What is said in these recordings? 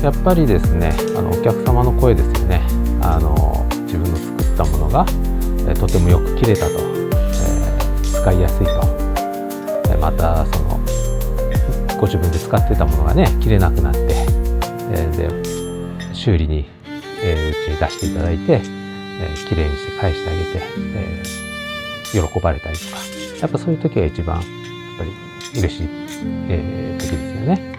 やっぱりですね、お客様の声ですよね。自分の作ったものが、とてもよく切れたと、使いやすいと、またご自分で使ってたものがね切れなくなって、で修理に、うちに出していただいて、きれいにして返してあげて、喜ばれたりとか、やっぱそういう時が一番やっぱり嬉しい、時ですよね。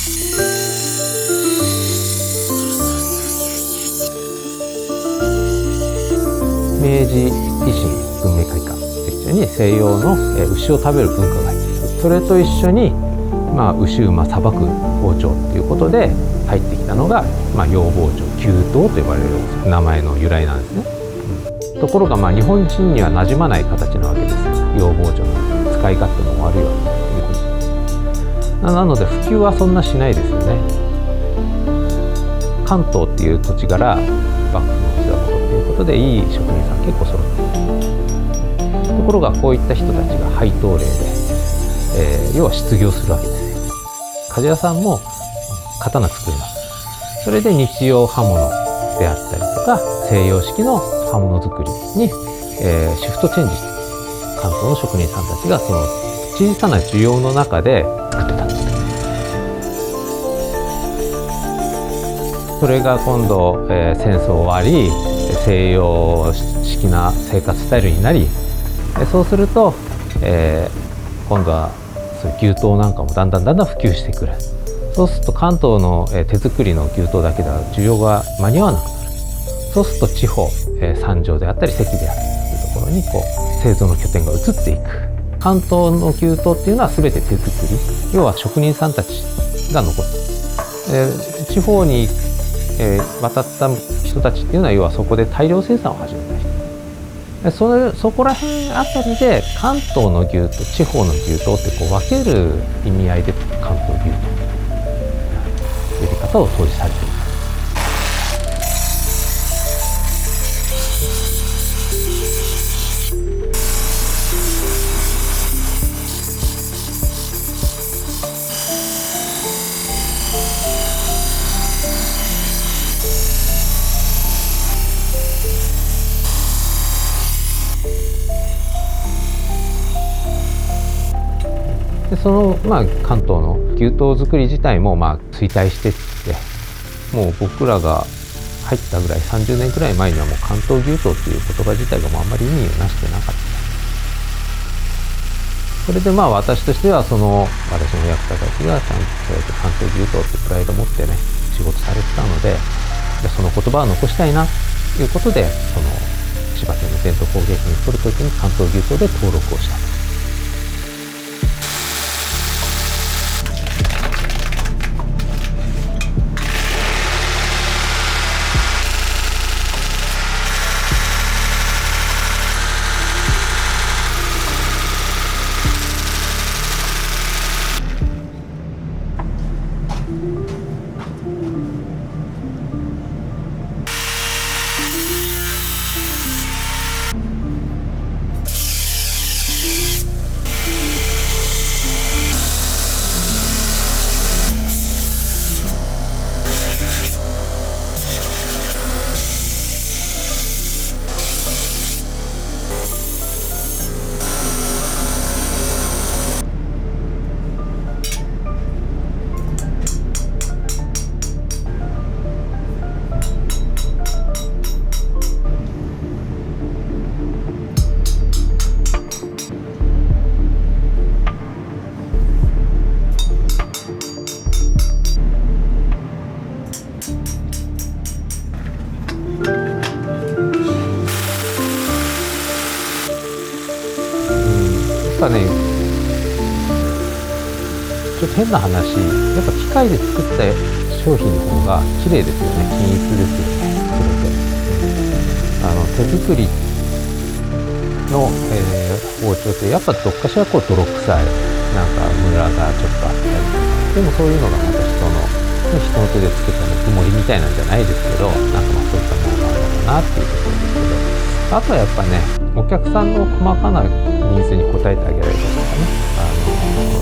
明治維新文明開化に西洋の牛を食べる文化が入ってきた。それと一緒に、牛馬さばく包丁っていうことで入ってきたのが、洋包丁牛刀と呼ばれる名前の由来なんですね。ところが日本人には馴染まない形なわけですよ。洋包丁の使い勝手も悪いわけです。なので普及はそんなしないですよね。関東っていう土地から幕府のお膝元ということでいい職人さん結構揃っている。ところがこういった人たちが配当令で、要は失業するわけですよ。鍛冶屋さんも刀作ります。それで日用刃物であったりとか西洋式の刃物作りに、シフトチェンジして関東の職人さんたちがその小さな需要の中で作ってたんです。それが今度、戦争終わり西洋式な生活スタイルになり、そうすると、今度は牛刀なんかもだんだん普及してくる。そうすると関東の手作りの牛刀だけでは需要が間に合わなくなる。そうすると地方、三条であったり関であったりというところに製造の拠点が移っていく。関東の牛刀っていうのは全て手作り、要は職人さんたちが残っている。地方に渡った人たちっていうのは要はそこで大量生産を始めた人。そこら辺あたりで関東の牛と地方の牛刀って分ける意味合いで関東牛刀という呼び方を当時されています。でその関東の牛刀作り自体も衰退していって、もう僕らが入ったぐらい30年くらい前にはもう関東牛刀っていう言葉自体がもうあんまり意味をなしてなかった。それで私としては私の親方たちがちゃんとそうやって関東牛刀ってプライドを持ってね仕事されてたので、その言葉を残したいなということで千葉県の伝統工芸品を取るときに関東牛刀で登録をした。ちょっと変な話、やっぱ機械で作った商品の方が綺麗ですよね、均一ですよね。手作りの、包丁ってやっぱどっかしら泥臭い、ムラがちょっとあったりとか、でもそういうのがまた人の手で作ったぬくもりみたいなんじゃないですけど、そういったものがあるのかなっていうところですけど、あとはやっぱね、お客さんの細かなニーズに応えてあげられるとかね、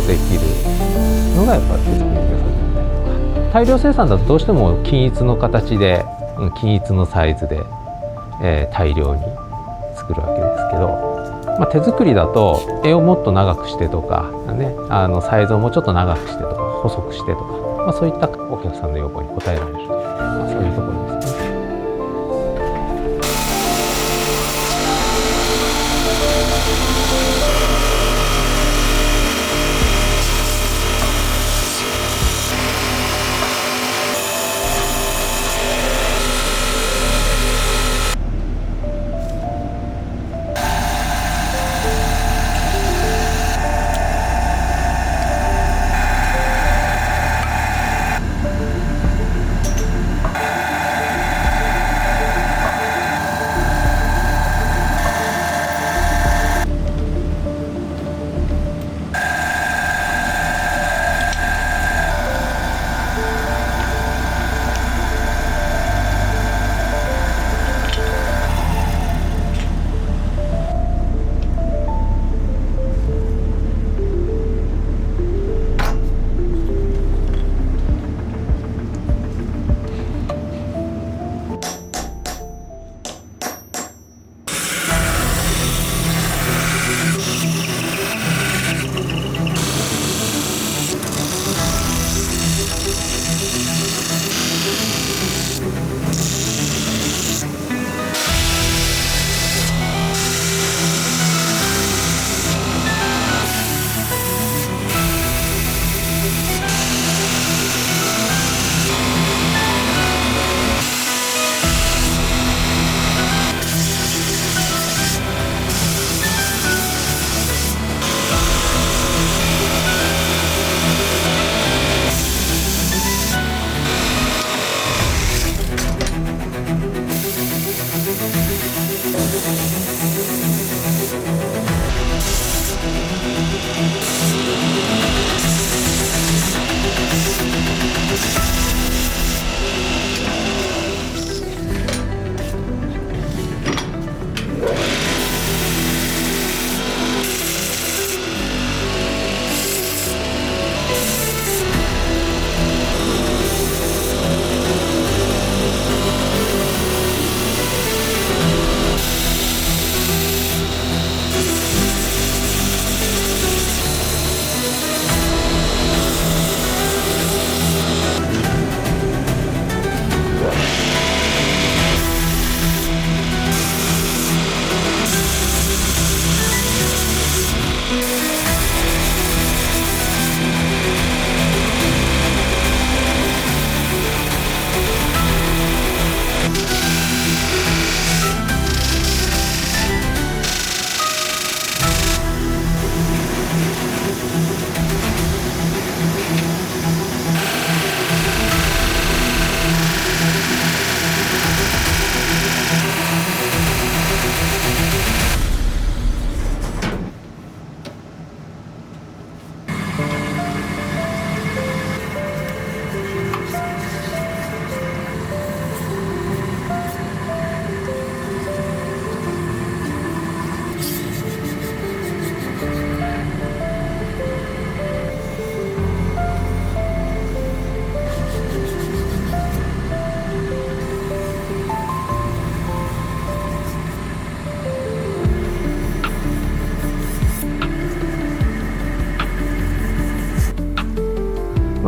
できるのがやっぱ手作りの良さだったりとか、大量生産だとどうしても均一の形で均一のサイズで、大量に作るわけですけど、手作りだと柄をもっと長くしてとか、ね、サイズをもうちょっと長くしてとか細くしてとか、そういったお客さんの要望に応えられる、そういうところですね。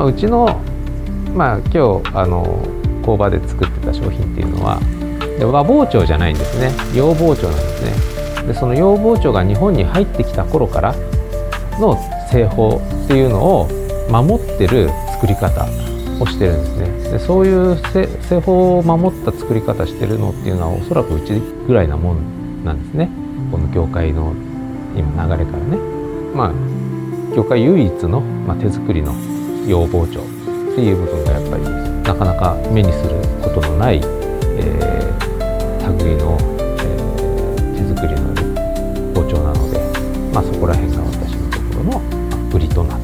うちの、今日工場で作ってた商品っていうのは和包丁じゃないんですね。洋包丁なんですね。でその洋包丁が日本に入ってきた頃からの製法っていうのを守ってる作り方をしてるんですね。でそういう製法を守った作り方してるのっていうのはおそらくうちぐらいなもんなんですね。この業界の今流れからね、業界唯一の、手作りの洋包丁っていう部分がやっぱりなかなか目にすることのない、類の、手作りの包丁なので、そこら辺が私のところの売りとなって